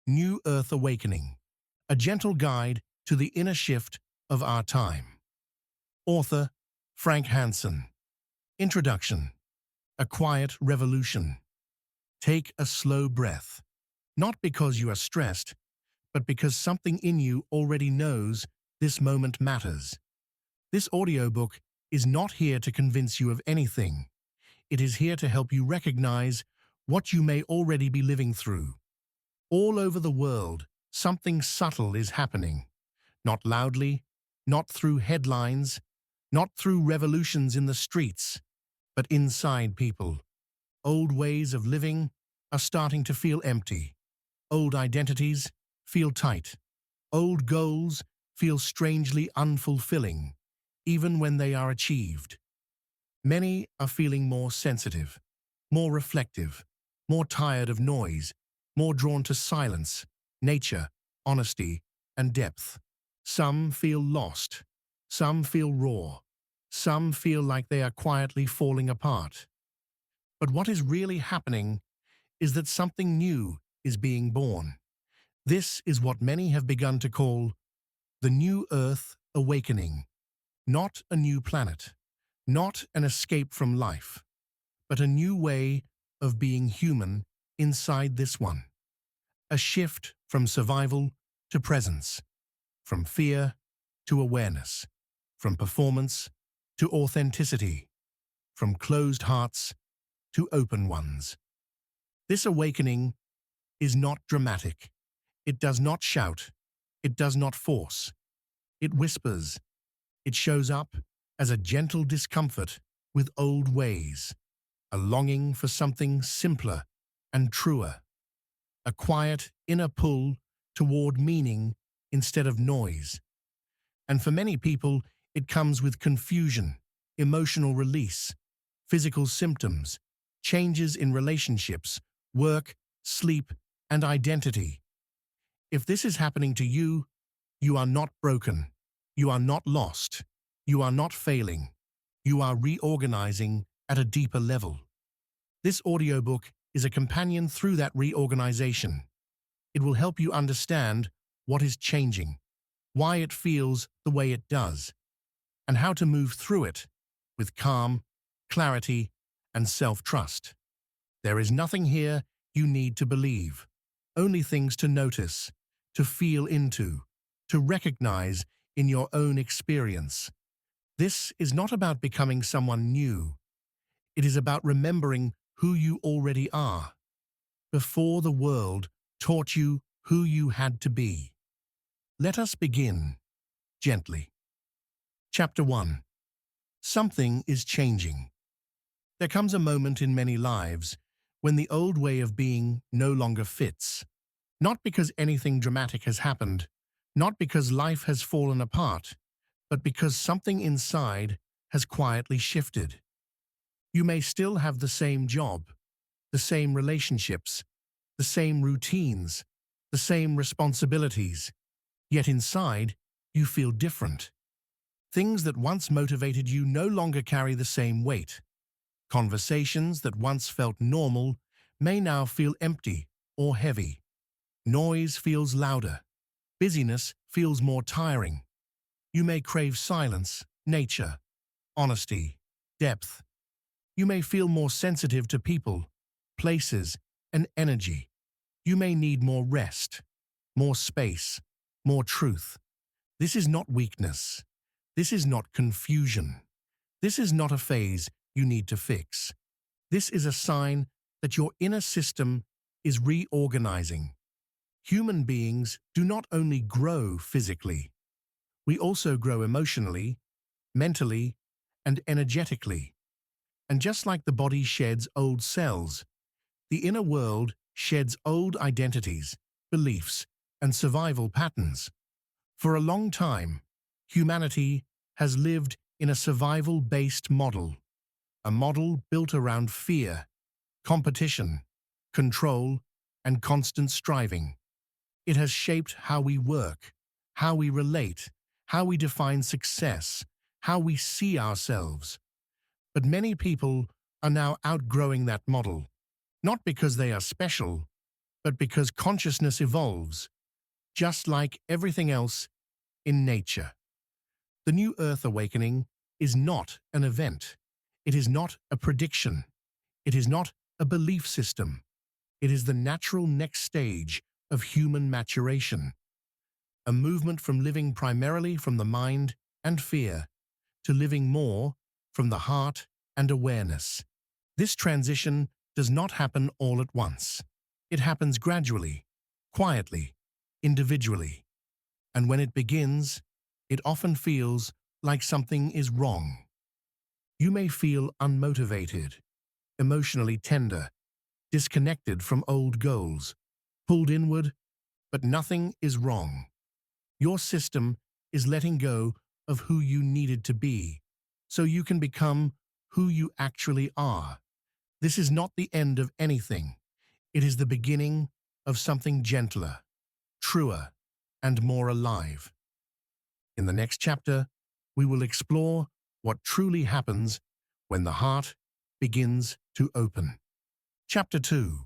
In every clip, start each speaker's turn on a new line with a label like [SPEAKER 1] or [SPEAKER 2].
[SPEAKER 1] New Earth Awakening, a gentle guide to the inner shift of our time. Author, Frank Hansen. Introduction. A quiet revolution. Take a slow breath, not because you are stressed, but because something in you already knows this moment matters. This audiobook is not here to convince you of anything. It is here to help you recognize what you may already be living through. All over the world, something subtle is happening. Not loudly, not through headlines, not through revolutions in the streets, but inside people. Old ways of living are starting to feel empty. Old identities feel tight. Old goals feel strangely unfulfilling, even when they are achieved. Many are feeling more sensitive, more reflective, more tired of noise, more drawn to silence, nature, honesty, and depth. Some feel lost. Some feel raw. Some feel like they are quietly falling apart. But what is really happening is that something new is being born. This is what many have begun to call the New Earth Awakening. Not a new planet, not an escape from life, but a new way of being human inside this one. A shift from survival to presence, from fear to awareness, from performance to authenticity, from closed hearts to open ones. This awakening is not dramatic. It does not shout. It does not force. It whispers. It shows up as a gentle discomfort with old ways, a longing for something simpler and truer, a quiet inner pull toward meaning instead of noise. And for many people, it comes with confusion, emotional release, physical symptoms, changes in relationships, work, sleep, and identity. If this is happening to you, you are not broken. You are not lost. You are not failing. You are reorganizing at a deeper level. This audiobook is a companion through that reorganization. It will help you understand what is changing, why it feels the way it does, and how to move through it with calm, clarity, and self-trust. There is nothing here you need to believe, only things to notice, to feel into, to recognize in your own experience. This is not about becoming someone new. It is about remembering who you already are, before the world taught you who you had to be. Let us begin, gently. Chapter 1. Something is changing. There comes a moment in many lives when the old way of being no longer fits. Not because anything dramatic has happened, not because life has fallen apart, but because something inside has quietly shifted. You may still have the same job, the same relationships, the same routines, the same responsibilities, yet inside you feel different. Things that once motivated you no longer carry the same weight. Conversations that once felt normal may now feel empty or heavy. Noise feels louder. Busyness feels more tiring. You may crave silence, nature, honesty, depth. You may feel more sensitive to people, places, and energy. You may need more rest, more space, more truth. This is not weakness. This is not confusion. This is not a phase you need to fix. This is a sign that your inner system is reorganizing. Human beings do not only grow physically. We also grow emotionally, mentally, and energetically. And just like the body sheds old cells, the inner world sheds old identities, beliefs, and survival patterns. For a long time, humanity has lived in a survival-based model, a model built around fear, competition, control, and constant striving. It has shaped how we work, how we relate, how we define success, how we see ourselves. But many people are now outgrowing that model, not because they are special, but because consciousness evolves, just like everything else in nature. The new Earth awakening is not an event. It is not a prediction. It is not a belief system. It is the natural next stage of human maturation, a movement from living primarily from the mind and fear to living more from the heart and awareness. This transition does not happen all at once. It happens gradually, quietly, individually. And when it begins, it often feels like something is wrong. You may feel unmotivated, emotionally tender, disconnected from old goals, pulled inward, but nothing is wrong. Your system is letting go of who you needed to be, so you can become who you actually are. This is not the end of anything. It is the beginning of something gentler, truer, and more alive. In the next chapter, we will explore what truly happens when the heart begins to open. Chapter 2.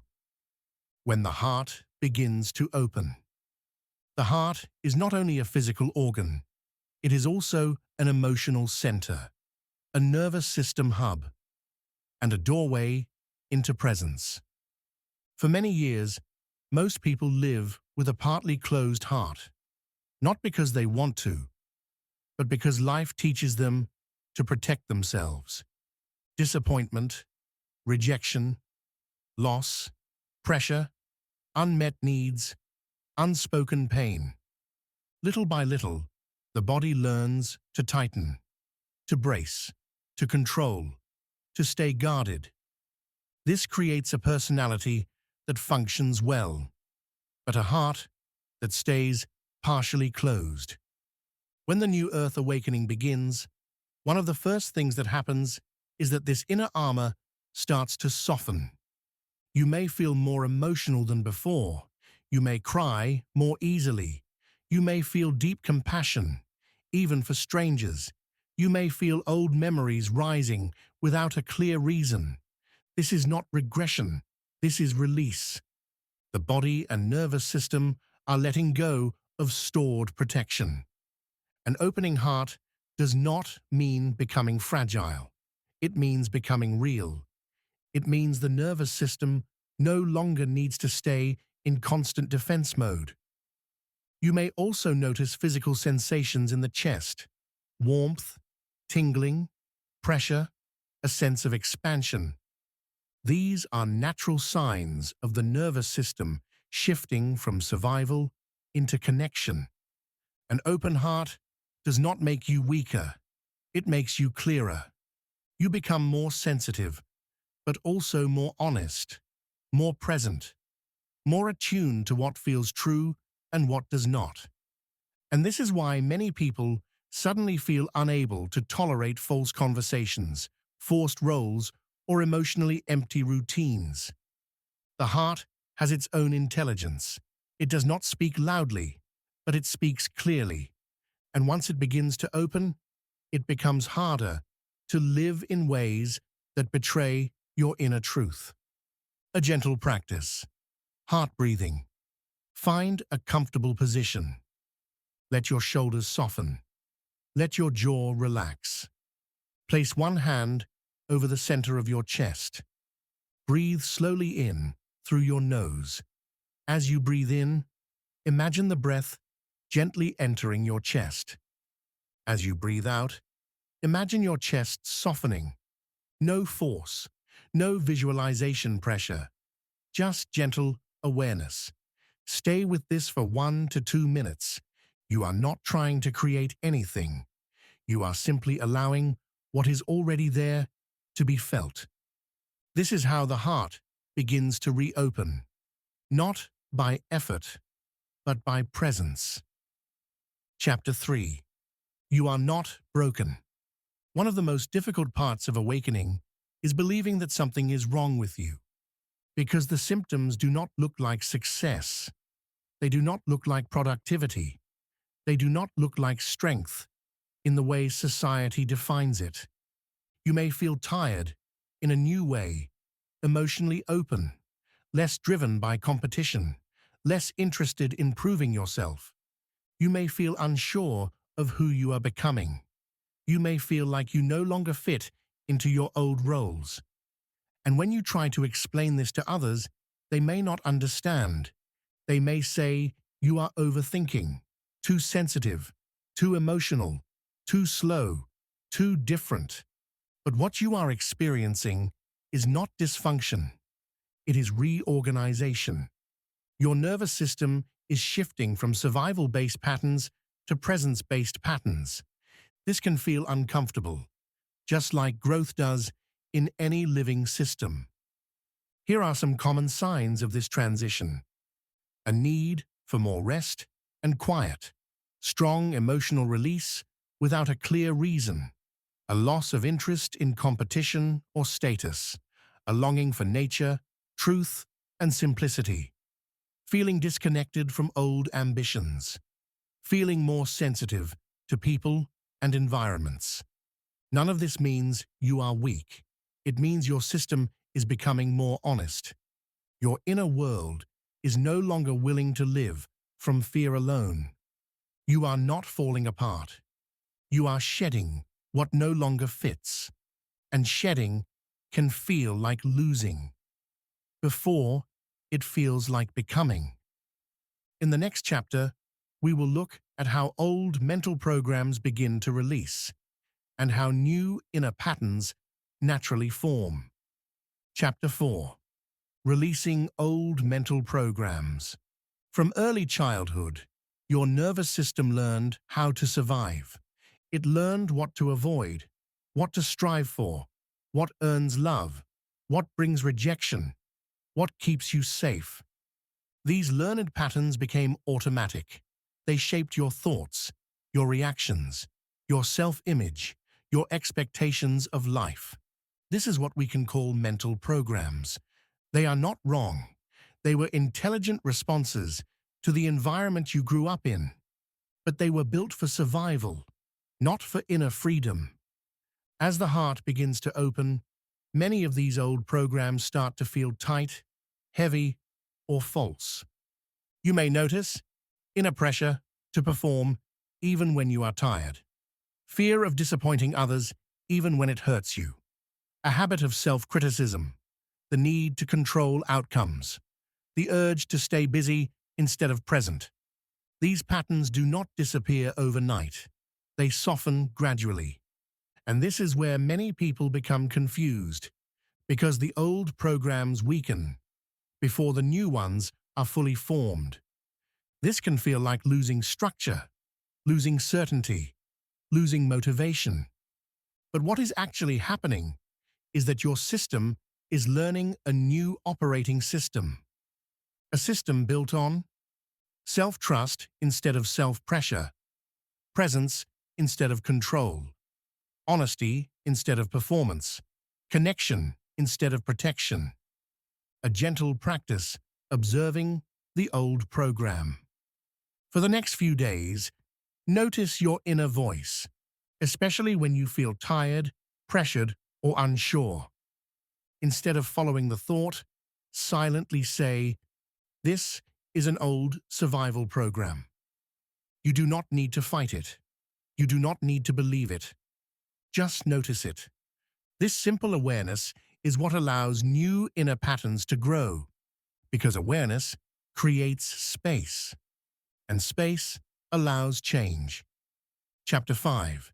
[SPEAKER 1] When the heart begins to open. The heart is not only a physical organ, it is also an emotional center, a nervous system hub, and a doorway into presence. For many years, most people live with a partly closed heart, not because they want to, but because life teaches them to protect themselves. Disappointment, rejection, loss, pressure, unmet needs, unspoken pain. Little by little, the body learns to tighten, to brace, to control, to stay guarded. This creates a personality that functions well, but a heart that stays partially closed. When the new Earth awakening begins, one of the first things that happens is that this inner armor starts to soften. You may feel more emotional than before. You may cry more easily. You may feel deep compassion, even for strangers. You may feel old memories rising without a clear reason. This is not regression. This is release. The body and nervous system are letting go of stored protection. An opening heart does not mean becoming fragile. It means becoming real. It means the nervous system no longer needs to stay in constant defense mode. You may also notice physical sensations in the chest: warmth, tingling, pressure, a sense of expansion. These are natural signs of the nervous system shifting from survival into connection. An open heart does not make you weaker. It makes you clearer. You become more sensitive, but also more honest, more present, more attuned to what feels true and what does not. And this is why many people suddenly feel unable to tolerate false conversations, forced roles, or emotionally empty routines. The heart has its own intelligence. It does not speak loudly, but it speaks clearly. And once it begins to open, it becomes harder to live in ways that betray your inner truth. A gentle practice. Heart breathing. Find a comfortable position. Let your shoulders soften. Let your jaw relax. Place one hand over the center of your chest. Breathe slowly in through your nose. As you breathe in, imagine the breath gently entering your chest. As you breathe out, imagine your chest softening. No force, no visualization pressure, just gentle awareness. Stay with this for 1 to 2 minutes. You are not trying to create anything. You are simply allowing what is already there to be felt. This is how the heart begins to reopen, not by effort, but by presence. Chapter 3. You are not broken. One of the most difficult parts of awakening is believing that something is wrong with you, because the symptoms do not look like success. They do not look like productivity. They do not look like strength in the way society defines it. You may feel tired in a new way, emotionally open, less driven by competition, less interested in proving yourself. You may feel unsure of who you are becoming. You may feel like you no longer fit into your old roles. And when you try to explain this to others, they may not understand. They may say you are overthinking, too sensitive, too emotional, too slow, too different. But what you are experiencing is not dysfunction. It is reorganization. Your nervous system is shifting from survival-based patterns to presence-based patterns. This can feel uncomfortable, just like growth does in any living system. Here are some common signs of this transition. A need for more rest and quiet, strong emotional release without a clear reason, a loss of interest in competition or status, a longing for nature, truth, and simplicity, feeling disconnected from old ambitions, feeling more sensitive to people and environments. None of this means you are weak. It means your system is becoming more honest. Your inner world is no longer willing to live from fear alone. You are not falling apart. You are shedding what no longer fits. And shedding can feel like losing. Before, it feels like becoming. In the next chapter, we will look at how old mental programs begin to release and how new inner patterns naturally form. Chapter 4. Releasing old mental programs. From early childhood, your nervous system learned how to survive. It learned what to avoid, what to strive for, what earns love, what brings rejection, what keeps you safe. These learned patterns became automatic. They shaped your thoughts, your reactions, your self-image, your expectations of life. This is what we can call mental programs. They are not wrong. They were intelligent responses to the environment you grew up in. But they were built for survival, not for inner freedom. As the heart begins to open, many of these old programs start to feel tight, heavy, or false. You may notice inner pressure to perform even when you are tired, fear of disappointing others even when it hurts you, a habit of self-criticism, the need to control outcomes, the urge to stay busy instead of present. These patterns do not disappear overnight. They soften gradually. And this is where many people become confused, because the old programs weaken before the new ones are fully formed. This can feel like losing structure, losing certainty, losing motivation. But what is actually happening is that your system is learning a new operating system. A system built on self-trust instead of self-pressure, presence instead of control, honesty instead of performance, connection instead of protection. A gentle practice observing the old program. For the next few days, notice your inner voice, especially when you feel tired, pressured, or unsure. Instead of following the thought, silently say, "This is an old survival program." You do not need to fight it. You do not need to believe it. Just notice it. This simple awareness is what allows new inner patterns to grow, because awareness creates space, and space allows change. Chapter 5.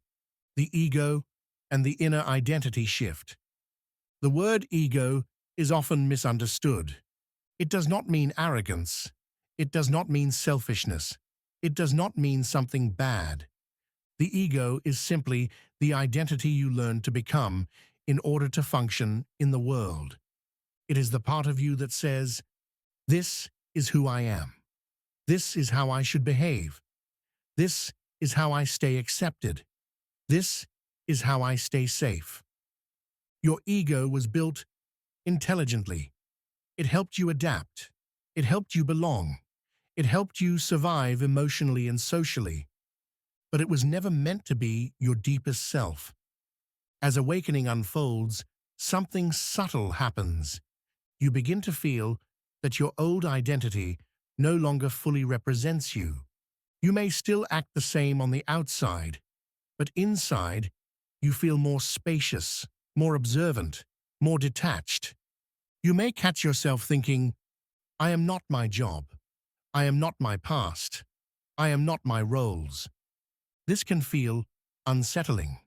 [SPEAKER 1] The Ego and the Inner Identity Shift. The word ego is often misunderstood. It does not mean arrogance. It does not mean selfishness. It does not mean something bad. The ego is simply the identity you learn to become in order to function in the world. It is the part of you that says, "This is who I am. This is how I should behave. This is how I stay accepted. This is how I stay safe." Your ego was built intelligently. It helped you adapt. It helped you belong. It helped you survive emotionally and socially. But it was never meant to be your deepest self. As awakening unfolds, something subtle happens. You begin to feel that your old identity no longer fully represents you. You may still act the same on the outside, but inside, you feel more spacious, more observant, more detached. You may catch yourself thinking, I am not my job. I am not my past. I am not my roles. This can feel unsettling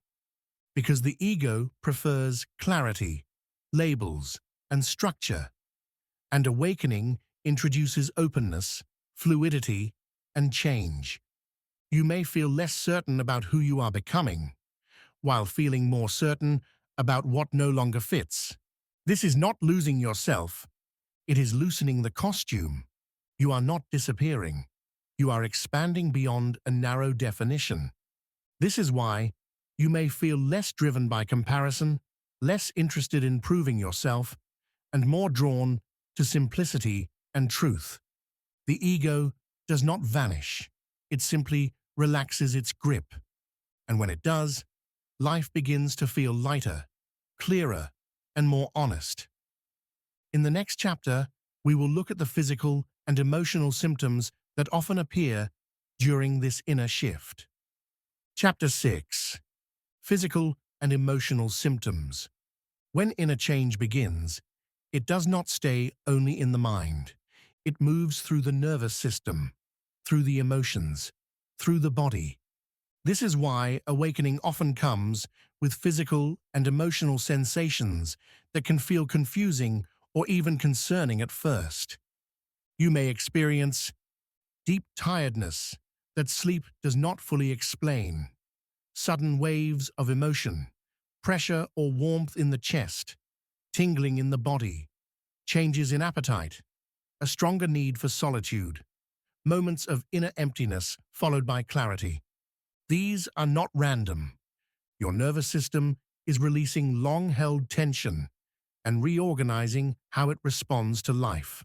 [SPEAKER 1] because the ego prefers clarity, labels, and structure, and awakening introduces openness, fluidity, and change. You may feel less certain about who you are becoming, while feeling more certain about what no longer fits. This is not losing yourself, it is loosening the costume. You are not disappearing. You are expanding beyond a narrow definition. This is why you may feel less driven by comparison, less interested in proving yourself, and more drawn to simplicity and truth. The ego does not vanish. It simply relaxes its grip. And when it does, life begins to feel lighter, clearer, and more honest. In the next chapter, we will look at the physical and emotional symptoms that often appear during this inner shift. Chapter 6. Physical and emotional symptoms. When inner change begins, it does not stay only in the mind. It moves through the nervous system, through the emotions, through the body. This is why awakening often comes with physical and emotional sensations that can feel confusing or even concerning at first. You may experience deep tiredness that sleep does not fully explain, sudden waves of emotion, pressure or warmth in the chest, tingling in the body, changes in appetite, a stronger need for solitude, moments of inner emptiness followed by clarity. These are not random. Your nervous system is releasing long-held tension and reorganizing how it responds to life.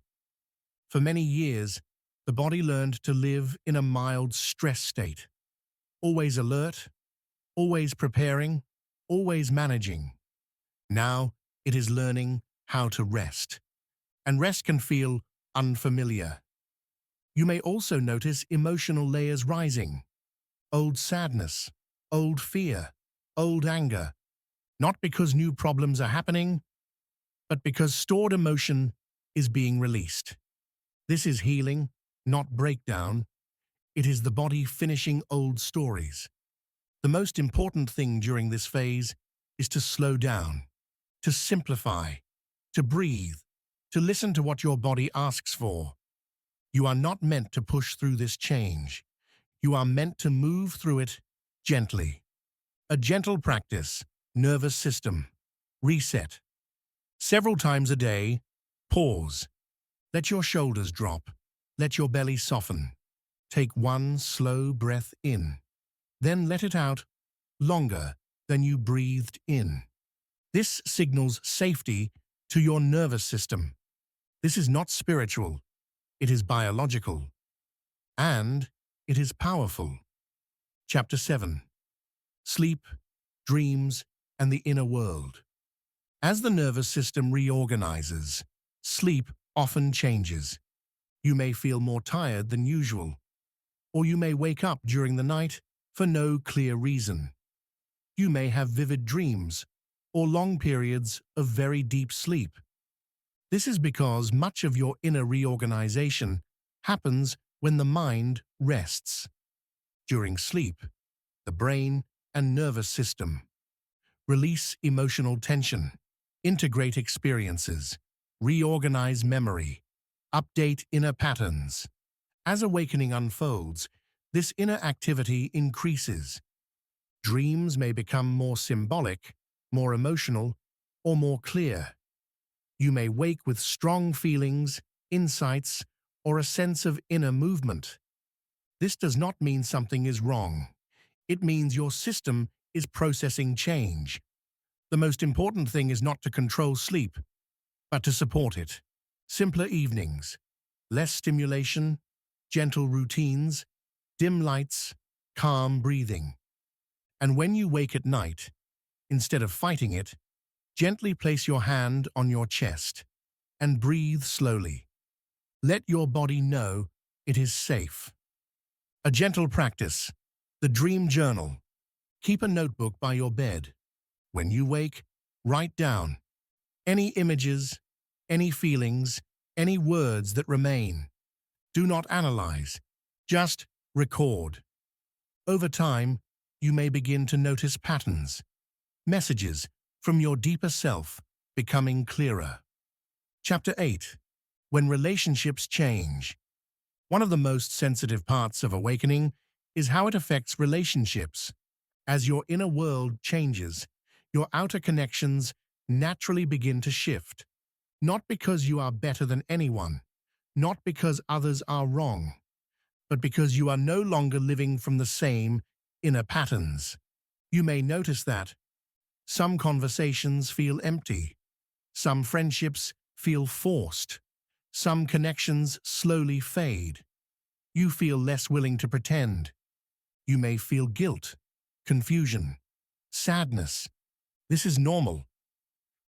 [SPEAKER 1] For many years, the body learned to live in a mild stress state, always alert, always preparing, always managing. Now it is learning how to rest, and rest can feel unfamiliar. You may also notice emotional layers rising, old sadness, old fear, old anger, not because new problems are happening, but because stored emotion is being released. This is healing, not breakdown. It is the body finishing old stories. The most important thing during this phase is to slow down, to simplify, to breathe, to listen to what your body asks for. You are not meant to push through this change. You are meant to move through it gently. A gentle practice, nervous system, reset. Several times a day, pause. Let your shoulders drop. Let your belly soften. Take one slow breath in. Then let it out longer than you breathed in. This signals safety to your nervous system. This is not spiritual. It is biological. And it is powerful. Chapter 7. Sleep, dreams, and the inner world. As the nervous system reorganizes, sleep often changes. You may feel more tired than usual, or you may wake up during the night for no clear reason. You may have vivid dreams or long periods of very deep sleep. This is because much of your inner reorganization happens when the mind rests. During sleep, the brain and nervous system release emotional tension, integrate experiences, reorganize memory, update inner patterns. As awakening unfolds, this inner activity increases. Dreams may become more symbolic, more emotional, or more clear. You may wake with strong feelings, insights, or a sense of inner movement. This does not mean something is wrong. It means your system is processing change. The most important thing is not to control sleep, but to support it. Simpler evenings, less stimulation, gentle routines, dim lights, calm breathing. And when you wake at night, instead of fighting it, gently place your hand on your chest and breathe slowly. Let your body know it is safe. A gentle practice. The Dream Journal. Keep a notebook by your bed. When you wake, write down any images, any feelings, any words that remain. Do not analyze. Just record. Over time, you may begin to notice patterns, messages from your deeper self becoming clearer. Chapter 8. When relationships change. One of the most sensitive parts of awakening is how it affects relationships. As your inner world changes, your outer connections naturally begin to shift. Not because you are better than anyone, not because others are wrong, but because you are no longer living from the same inner patterns. You may notice that some conversations feel empty, some friendships feel forced, some connections slowly fade. You feel less willing to pretend. You may feel guilt, confusion, sadness. This is normal.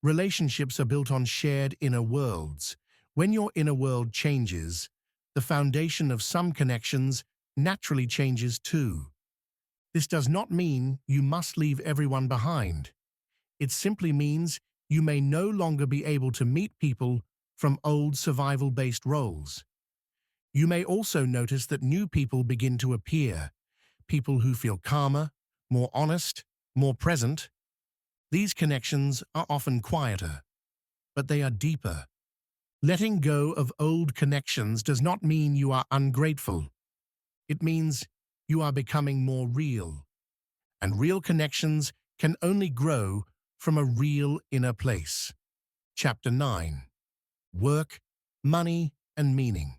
[SPEAKER 1] Relationships are built on shared inner worlds. When your inner world changes, the foundation of some connections naturally changes too. This does not mean you must leave everyone behind. It simply means you may no longer be able to meet people from old survival-based roles. You may also notice that new people begin to appear, people who feel calmer, more honest, more present. These connections are often quieter, but they are deeper. Letting go of old connections does not mean you are ungrateful. It means you are becoming more real. And real connections can only grow from a real inner place. Chapter 9. Work, Money, and Meaning.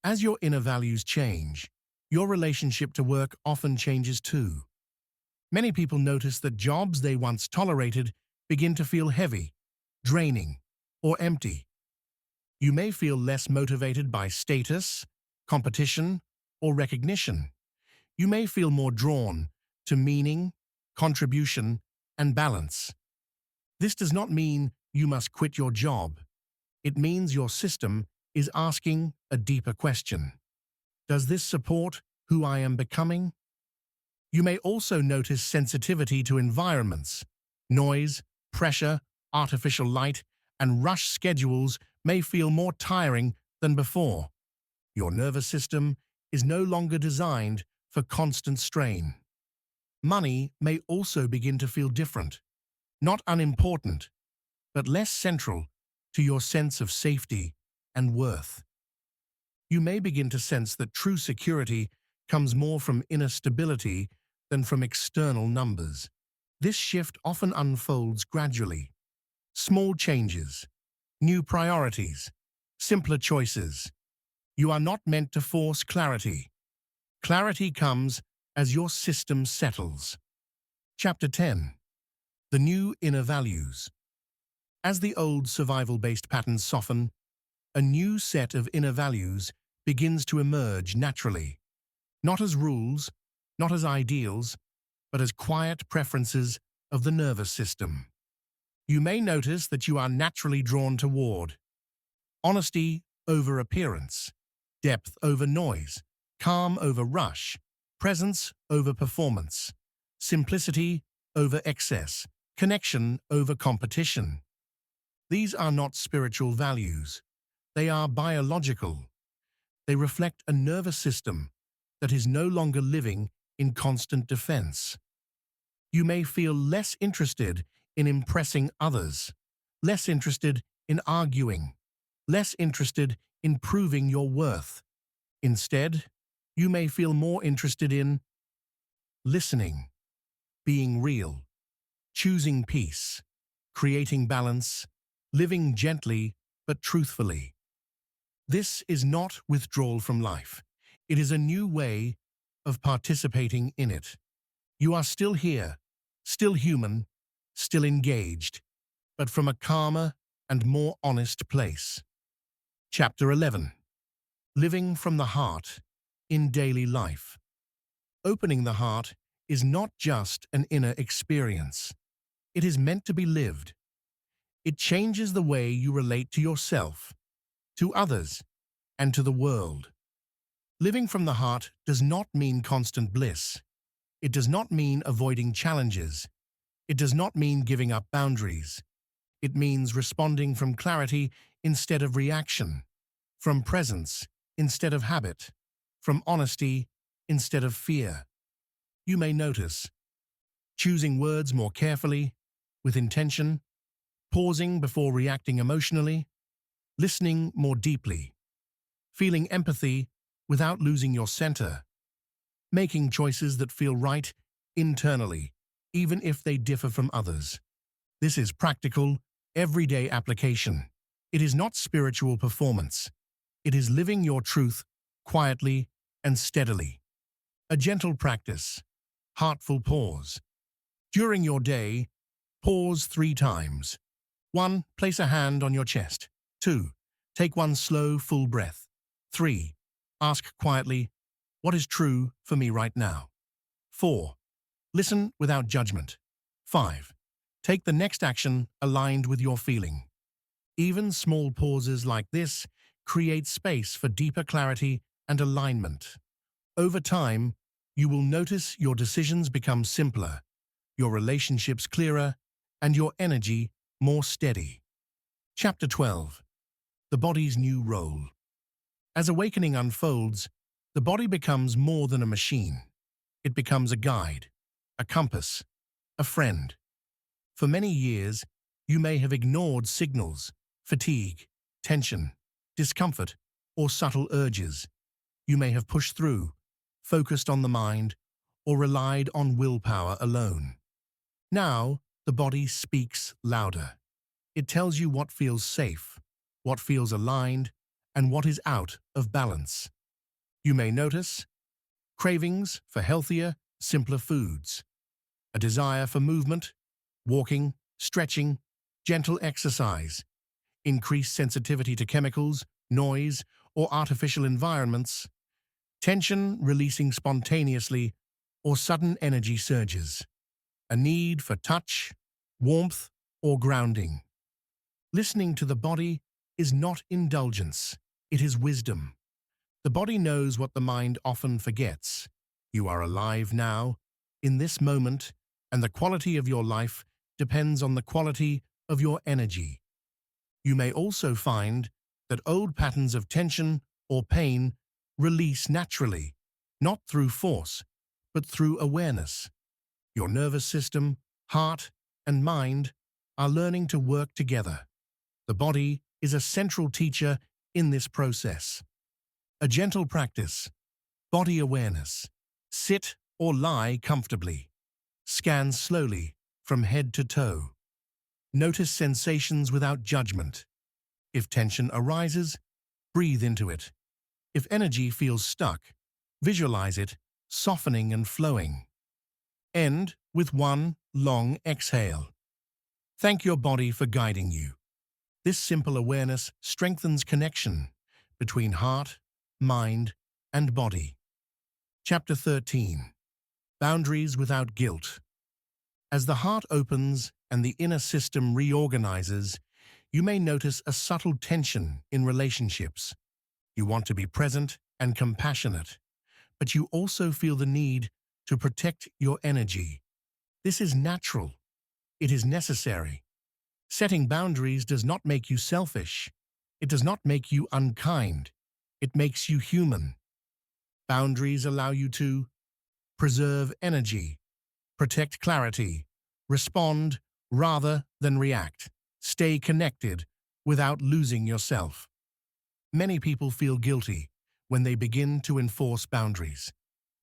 [SPEAKER 1] As your inner values change, your relationship to work often changes too. Many people notice that jobs they once tolerated begin to feel heavy, draining, or empty. You may feel less motivated by status, competition, or recognition. You may feel more drawn to meaning, contribution, and balance. This does not mean you must quit your job. It means your system is asking a deeper question. Does this support who I am becoming? You may also notice sensitivity to environments. Noise, pressure, artificial light, and rush schedules may feel more tiring than before. Your nervous system is no longer designed for constant strain. Money may also begin to feel different, not unimportant, but less central to your sense of safety and worth. You may begin to sense that true security comes more from inner stability than from external numbers. This shift often unfolds gradually. Small changes, new priorities, simpler choices. You are not meant to force clarity. Clarity comes as your system settles. Chapter 10. The New Inner Values. As the old survival-based patterns soften, a new set of inner values begins to emerge naturally. Not as rules, not as ideals, but as quiet preferences of the nervous system. You may notice that you are naturally drawn toward honesty over appearance, depth over noise, calm over rush, presence over performance, simplicity over excess, connection over competition. These are not spiritual values. They are biological. They reflect a nervous system that is no longer living in constant defense. You may feel less interested in impressing others, less interested in arguing, less interested in proving your worth. Instead, you may feel more interested in listening, being real, choosing peace, creating balance, living gently but truthfully. This is not withdrawal from life. It is a new way of participating in it. You are still here, still human, still engaged, but from a calmer and more honest place. Chapter 11. Living from the Heart in Daily Life. Opening the heart is not just an inner experience. It is meant to be lived. It changes the way you relate to yourself, to others, and to the world. Living from the heart does not mean constant bliss. It does not mean avoiding challenges. It does not mean giving up boundaries. It means responding from clarity instead of reaction, from presence instead of habit, from honesty instead of fear. You may notice choosing words more carefully, with intention, pausing before reacting emotionally, listening more deeply, feeling empathy without losing your center, making choices that feel right internally, even if they differ from others. This is practical, everyday application. It is not spiritual performance. It is living your truth quietly and steadily. A gentle practice. Heartful pause. During your day, pause 3 times. 1. Place a hand on your chest. 2. Take one slow, full breath. 3. Ask quietly, what is true for me right now? 4. Listen without judgment. 5. Take the next action aligned with your feeling. Even small pauses like this create space for deeper clarity and alignment. Over time, you will notice your decisions become simpler, your relationships clearer, and your energy more steady. Chapter 12. The body's new role. As awakening unfolds, the body becomes more than a machine. It becomes a guide, a compass, a friend. For many years, you may have ignored signals, fatigue, tension, discomfort, or subtle urges. You may have pushed through, focused on the mind, or relied on willpower alone. Now, the body speaks louder. It tells you what feels safe, what feels aligned, and what is out of balance. You may notice cravings for healthier, simpler foods, a desire for movement, walking, stretching, gentle exercise, increased sensitivity to chemicals, noise, or artificial environments, tension releasing spontaneously, or sudden energy surges, a need for touch, warmth, or grounding. Listening to the body is not indulgence, it is wisdom. The body knows what the mind often forgets. You are alive now, in this moment, and the quality of your life depends on the quality of your energy. You may also find that old patterns of tension or pain release naturally, not through force, but through awareness. Your nervous system, heart, and mind are learning to work together. The body is a central teacher in this process. A gentle practice. Body awareness. Sit or lie comfortably. Scan slowly from head to toe. Notice sensations without judgment. If tension arises, breathe into it. If energy feels stuck, visualize it softening and flowing. End with one long exhale. Thank your body for guiding you. This simple awareness strengthens connection between heart, mind, and body. Chapter 13. Boundaries without guilt. As the heart opens and the inner system reorganizes, you may notice a subtle tension in relationships. You want to be present and compassionate, but you also feel the need to protect your energy. This is natural. It is necessary. Setting boundaries does not make you selfish. It does not make you unkind. It makes you human. Boundaries allow you to preserve energy, protect clarity, respond rather than react, stay connected without losing yourself. Many people feel guilty when they begin to enforce boundaries.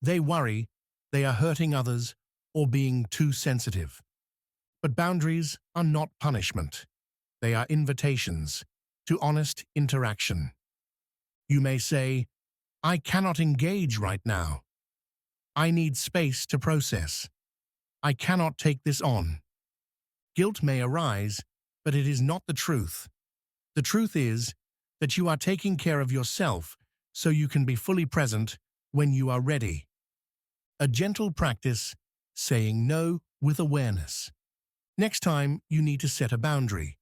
[SPEAKER 1] They worry they are hurting others or being too sensitive. But boundaries are not punishment. They are invitations to honest interaction. You may say, I cannot engage right now. I need space to process. I cannot take this on. Guilt may arise, but it is not the truth. The truth is that you are taking care of yourself so you can be fully present when you are ready. A gentle practice, saying no with awareness. Next time you need to set a boundary.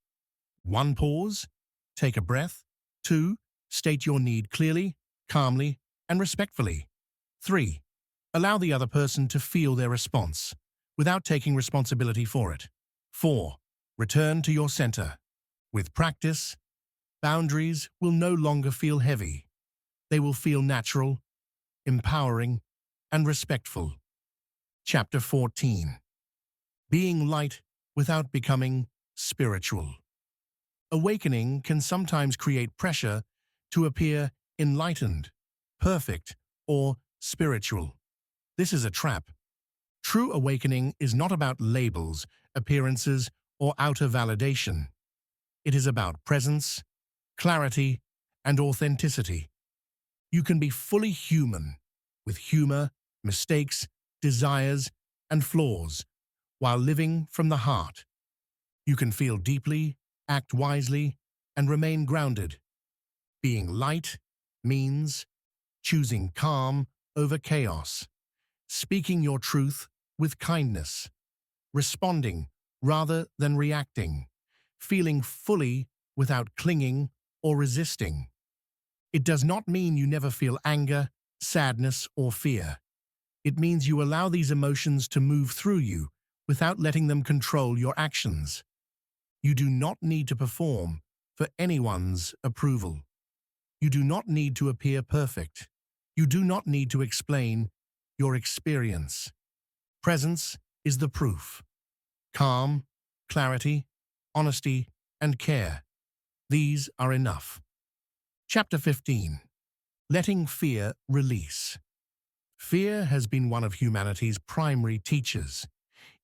[SPEAKER 1] 1. Pause. Take a breath. 2. State your need clearly, calmly, and respectfully. 3. Allow the other person to feel their response without taking responsibility for it. 4. Return to your center. With practice, boundaries will no longer feel heavy. They will feel natural, empowering, and respectful. Chapter 14. Being light without becoming spiritual. Awakening can sometimes create pressure to appear enlightened, perfect, or spiritual. This is a trap. True awakening is not about labels, appearances, or outer validation. It is about presence, clarity, and authenticity. You can be fully human, with humor, mistakes, desires, and flaws, while living from the heart. You can feel deeply, act wisely, and remain grounded. Being light means choosing calm over chaos, speaking your truth with kindness, responding rather than reacting, feeling fully without clinging or resisting. It does not mean you never feel anger, sadness, or fear. It means you allow these emotions to move through you without letting them control your actions. You do not need to perform for anyone's approval. You do not need to appear perfect. You do not need to explain your experience. Presence is the proof. Calm, clarity, honesty, and care. These are enough. Chapter 15. Letting fear release. Fear has been one of humanity's primary teachers.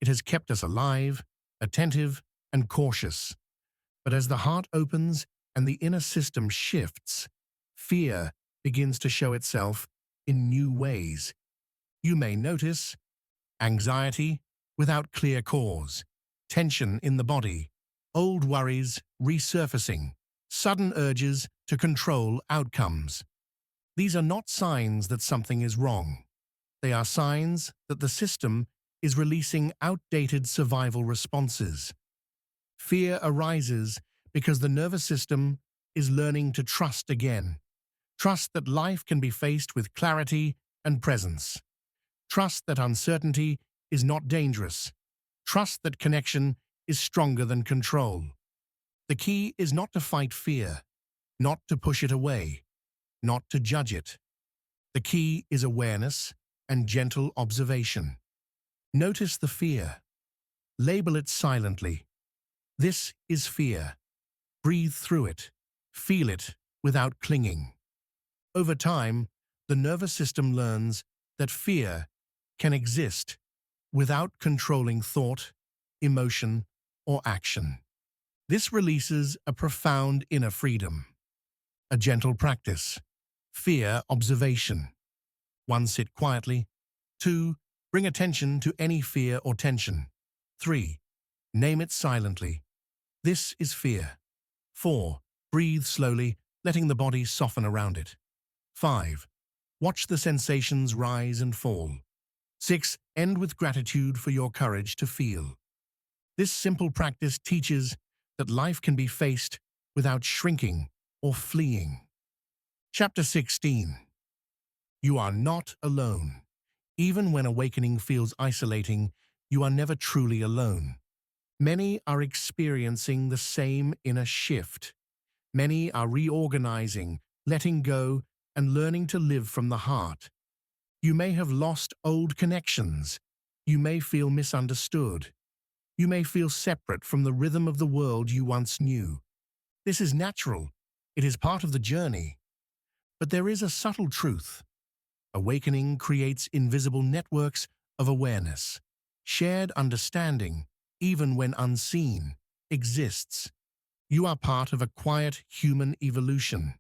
[SPEAKER 1] It has kept us alive, attentive, and cautious. But as the heart opens and the inner system shifts, fear begins to show itself in new ways. You may notice anxiety without clear cause, tension in the body, old worries resurfacing, sudden urges to control outcomes. These are not signs that something is wrong. They are signs that the system is releasing outdated survival responses. Fear arises because the nervous system is learning to trust again. Trust that life can be faced with clarity and presence. Trust that uncertainty is not dangerous. Trust that connection is stronger than control. The key is not to fight fear, not to push it away, not to judge it. The key is awareness and gentle observation. Notice the fear. Label it silently. This is fear. Breathe through it. Feel it without clinging. Over time, the nervous system learns that fear can exist without controlling thought, emotion, or action. This releases a profound inner freedom. A gentle practice. Fear observation. 1. Sit quietly. 2. Bring attention to any fear or tension. 3. Name it silently. This is fear. 4. Breathe slowly, letting the body soften around it. 5. Watch the sensations rise and fall. 6. End with gratitude for your courage to feel. This simple practice teaches that life can be faced without shrinking or fleeing. Chapter 16. You are not alone. Even when awakening feels isolating, you are never truly alone. Many are experiencing the same inner shift. Many are reorganizing, letting go, and learning to live from the heart. You may have lost old connections. You may feel misunderstood. You may feel separate from the rhythm of the world you once knew. This is natural. It is part of the journey. But there is a subtle truth. Awakening creates invisible networks of awareness. Shared understanding, even when unseen, exists. You are part of a quiet human evolution.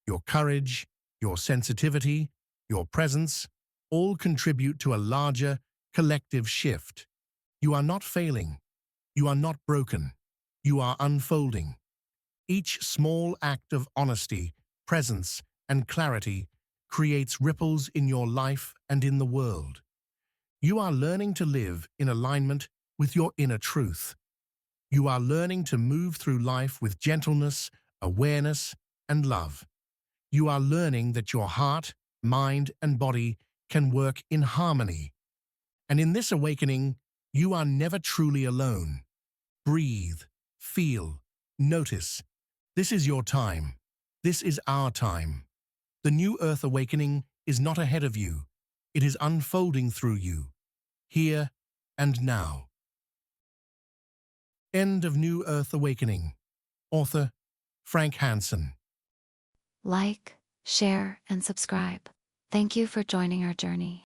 [SPEAKER 1] Your courage, your sensitivity, your presence, all contribute to a larger, collective shift. You are not failing. You are not broken. You are unfolding. Each small act of honesty, presence, and clarity creates ripples in your life and in the world. You are learning to live in alignment with your inner truth. You are learning to move through life with gentleness, awareness, and love. You are learning that your heart, mind, and body can work in harmony. And in this awakening, you are never truly alone. Breathe, feel, notice. This is your time. This is our time. The new earth awakening is not ahead of you. It is unfolding through you, here and now. End of New Earth Awakening. Author, Frank Hansen.
[SPEAKER 2] Like, share, and subscribe. Thank you for joining our journey.